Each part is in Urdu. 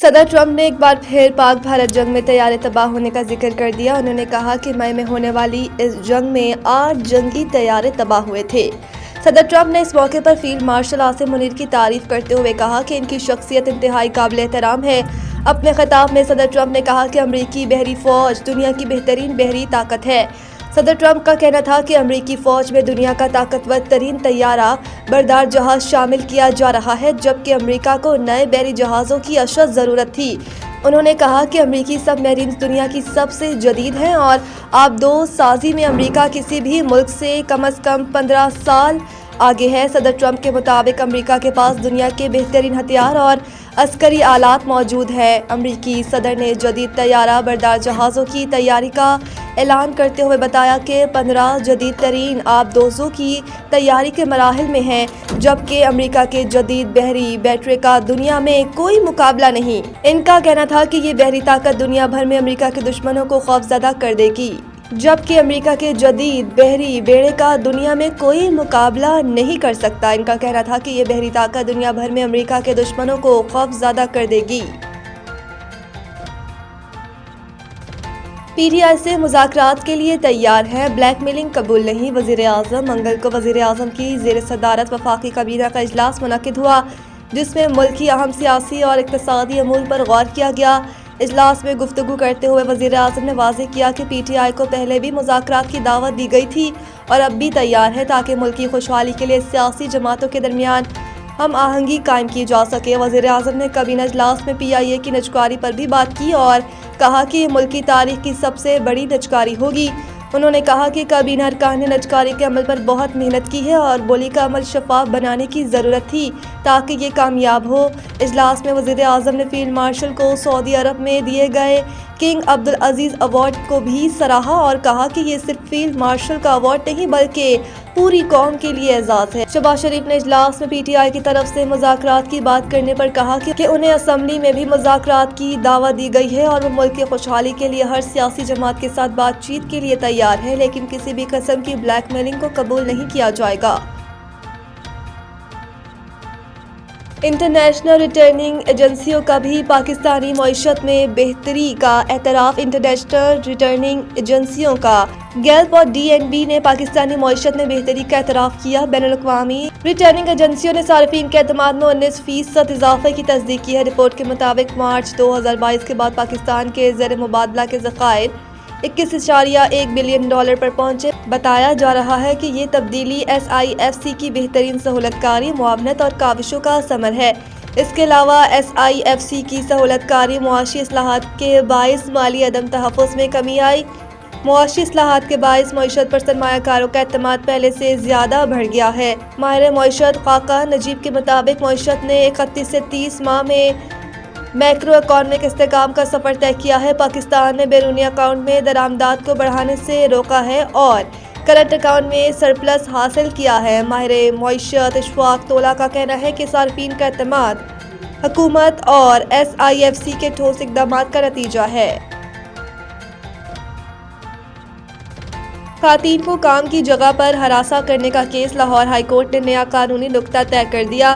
صدر ٹرمپ نے ایک بار پھر پاک بھارت جنگ میں طیارے تباہ ہونے کا ذکر کر دیا۔ انہوں نے کہا کہ مئی میں ہونے والی اس جنگ میں 8 جنگی طیارے تباہ ہوئے تھے۔ صدر ٹرمپ نے اس موقع پر فیلڈ مارشل عاصم منیر کی تعریف کرتے ہوئے کہا کہ ان کی شخصیت انتہائی قابل احترام ہے۔ اپنے خطاب میں صدر ٹرمپ نے کہا کہ امریکی بحری فوج دنیا کی بہترین بحری طاقت ہے۔ صدر ٹرمپ کا کہنا تھا کہ امریکی فوج میں دنیا کا طاقتور ترین طیارہ بردار جہاز شامل کیا جا رہا ہے، جبکہ امریکہ کو نئے بحری جہازوں کی اشد ضرورت تھی۔ انہوں نے کہا کہ امریکی سب میرینز دنیا کی سب سے جدید ہیں اور آبدوز سازی میں امریکہ کسی بھی ملک سے کم از کم 15 سال آگے ہے۔ صدر ٹرمپ کے مطابق امریکہ کے پاس دنیا کے بہترین ہتھیار اور عسکری آلات موجود ہیں۔ امریکی صدر نے جدید طیارہ بردار جہازوں کی تیاری کا اعلان کرتے ہوئے بتایا کہ 15 جدید ترین آبدوزوں کی تیاری کے مراحل میں ہیں، جبکہ امریکہ کے جدید بحری بیٹری کا دنیا میں کوئی مقابلہ نہیں۔ ان کا کہنا تھا کہ یہ بحری طاقت دنیا بھر میں امریکہ کے دشمنوں کو خوفزدہ کر دے گی، جبکہ امریکہ کے جدید بحری بیڑے کا دنیا میں کوئی مقابلہ نہیں کر سکتا۔ ان کا کہنا تھا کہ یہ بحری طاقت دنیا بھر میں امریکہ کے دشمنوں کو خوفزدہ کر دے گی۔ پی ٹی آئی سے مذاکرات کے لیے تیار ہے، بلیک میلنگ قبول نہیں۔ وزیر اعظم منگل کو وزیر اعظم کی زیر صدارت وفاقی کابینہ کا اجلاس منعقد ہوا، جس میں ملک کی اہم سیاسی اور اقتصادی امور پر غور کیا گیا۔ اجلاس میں گفتگو کرتے ہوئے وزیر اعظم نے واضح کیا کہ پی ٹی آئی کو پہلے بھی مذاکرات کی دعوت دی گئی تھی اور اب بھی تیار ہے تاکہ ملک کی خوشحالی کے لیے سیاسی جماعتوں کے درمیان ہم آہنگی قائم کی جا سکے۔ وزیر اعظم نے کابینہ اجلاس میں پی آئی اے کی نجکاری پر بھی بات کی اور کہا کہ یہ ملک کی تاریخ کی سب سے بڑی نجکاری ہوگی۔ انہوں نے کہا کہ کابینہ ارکان نے نجکاری کے عمل پر بہت محنت کی ہے اور بولی کا عمل شفاف بنانے کی ضرورت تھی تاکہ یہ کامیاب ہو۔ اجلاس میں وزیر اعظم نے فیلڈ مارشل کو سعودی عرب میں دیے گئے کنگ عبدالعزیز ایوارڈ کو بھی سراہا اور کہا کہ یہ صرف فیلڈ مارشل کا ایوارڈ نہیں بلکہ پوری قوم کے لیے اعزاز ہے۔ شہباز شریف نے اجلاس میں پی ٹی آئی کی طرف سے مذاکرات کی بات کرنے پر کہا کہ انہیں اسمبلی میں بھی مذاکرات کی دعوت دی گئی ہے اور وہ ملک کی خوشحالی کے لیے ہر سیاسی جماعت کے ساتھ بات چیت کے لیے تیار ہے، لیکن کسی بھی قسم کی بلیک میلنگ کو قبول نہیں کیا جائے گا۔ انٹرنیشنل ریٹرننگ ایجنسیوں کا بھی پاکستانی معیشت میں بہتری کا اعتراف۔ انٹرنیشنل ریٹرننگ ایجنسیوں کا گیلپ اور ڈی این بی نے پاکستانی معیشت میں بہتری کا اعتراف کیا۔ بین الاقوامی ریٹرننگ ایجنسیوں نے صارفین کے اعتماد میں 19% اضافے کی تصدیق کی ہے۔ رپورٹ کے مطابق مارچ 2022 کے بعد پاکستان کے زیر مبادلہ کے ذخائر 21.1 بلین ڈالر پر پہنچے۔ بتایا جا رہا ہے کہ یہ تبدیلی ایس آئی ایف سی کی بہترین سہولت کاری، معاونت اور کاوشوں کا ثمر ہے۔ اس کے علاوہ ایس آئی ایف سی کی سہولت کاری معاشی اصلاحات کے باعث مالی عدم تحفظ میں کمی آئی۔ معاشی اصلاحات کے باعث معیشت پر سرمایہ کاروں کا اعتماد پہلے سے زیادہ بڑھ گیا ہے۔ ماہر معیشت خاقان نجیب کے مطابق معیشت نے 31 سے 30 ماہ میں میکرو اکانومک استحکام کا سفر طے کیا ہے۔ پاکستان نے بیرونی اکاؤنٹ میں درآمدات کو بڑھانے سے روکا ہے اور کرنٹ اکاؤنٹ میں سرپلس حاصل کیا ہے۔ ماہر معیشت اشفاق تولا کا کہنا ہے کہ صارفین کا اعتماد حکومت اور ایس آئی ایف سی کے ٹھوس اقدامات کا نتیجہ ہے۔ خواتین کو کام کی جگہ پر ہراساں کرنے کا کیس، لاہور ہائی کورٹ نے نیا قانونی نقطہ طے کر دیا۔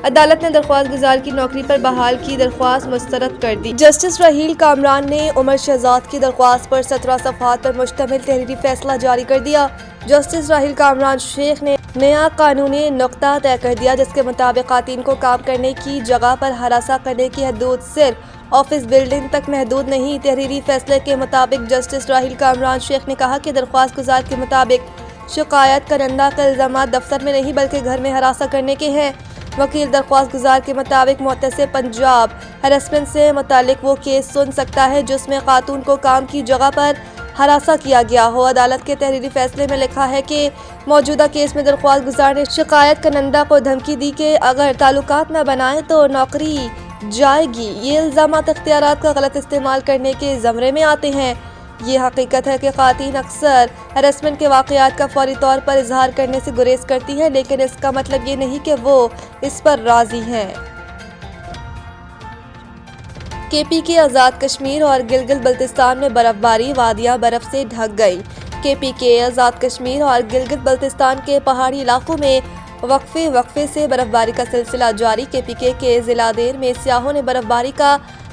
عدالت نے درخواست گزار کی نوکری پر بحال کی درخواست مسترد کر دی۔ جسٹس راحیل کامران نے عمر شہزاد کی درخواست پر 17 صفحات پر مشتمل تحریری فیصلہ جاری کر دیا۔ جسٹس راحیل کامران شیخ نے نیا قانونی نقطہ طے کر دیا جس کے مطابق خواتین کو کام کرنے کی جگہ پر ہراساں کرنے کی حدود صرف آفس بلڈنگ تک محدود نہیں۔ تحریری فیصلے کے مطابق جسٹس راحیل کامران شیخ نے کہا کہ درخواست گزار کے مطابق شکایت کنندہ کے الزامات دفتر میں نہیں بلکہ گھر میں ہراساں کرنے کے ہیں۔ وکیل درخواست گزار کے مطابق محتسب پنجاب ہراسمنٹ سے متعلق وہ کیس سن سکتا ہے جس میں خاتون کو کام کی جگہ پر ہراساں کیا گیا ہو۔ عدالت کے تحریری فیصلے میں لکھا ہے کہ موجودہ کیس میں درخواست گزار نے شکایت کنندہ کو دھمکی دی کہ اگر تعلقات نہ بنائے تو نوکری جائے گی۔ یہ الزامات اختیارات کا غلط استعمال کرنے کے زمرے میں آتے ہیں۔ یہ حقیقت ہے کہ خواتین اکثر ہراسمنٹ کے واقعات کا فوری طور پر اظہار کرنے سے گریز کرتی ہیں، لیکن اس کا مطلب یہ نہیں کہ وہ اس پر راضی ہیں۔ کے پی کے آزاد کشمیر اور گلگت بلتستان میں برف باری، وادیاں برف سے ڈھک گئی۔ کے پی کے آزاد کشمیر اور گلگت بلتستان کے پہاڑی علاقوں میں وقفے سے برف باری کا سلسلہ جاری۔ کے پی کے ضلع دیر میں سیاحوں نے برف باری کا